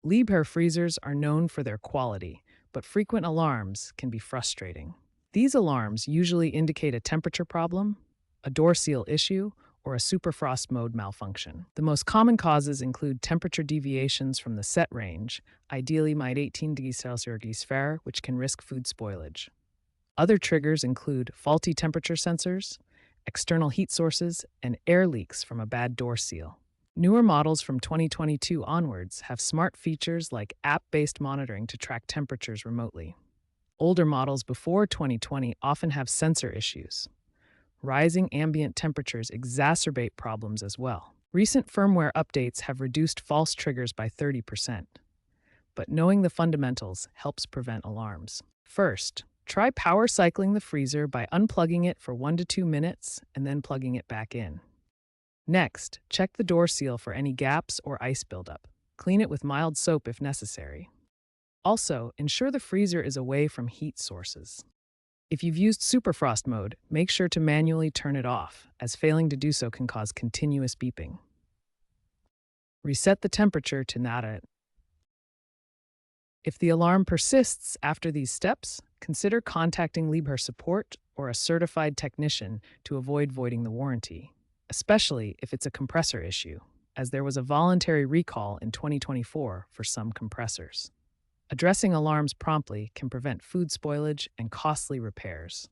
Liebherr freezers are known for their quality, but frequent alarms can be frustrating. These alarms usually indicate a temperature problem, a door seal issue, or a SuperFrost mode malfunction. The most common causes include temperature deviations from the set range, ideally -18°C, which can risk food spoilage. Other triggers include faulty temperature sensors, external heat sources, and air leaks from a bad door seal. Newer models from 2022 onwards have smart features like app-based monitoring to track temperatures remotely. Older models before 2020 often have sensor issues. Rising ambient temperatures exacerbate problems as well. Recent firmware updates have reduced false triggers by 30%, but knowing the fundamentals helps prevent alarms. First, try power cycling the freezer by unplugging it for 1 to 2 minutes and then plugging it back in. Next, check the door seal for any gaps or ice buildup. Clean it with mild soap if necessary. Also, ensure the freezer is away from heat sources. If you've used SuperFrost mode, make sure to manually turn it off, as failing to do so can cause continuous beeping. Reset the temperature to nada. If the alarm persists after these steps, consider contacting Liebherr support or a certified technician to avoid voiding the warranty, especially if it's a compressor issue, as there was a voluntary recall in 2024 for some compressors. Addressing alarms promptly can prevent food spoilage and costly repairs.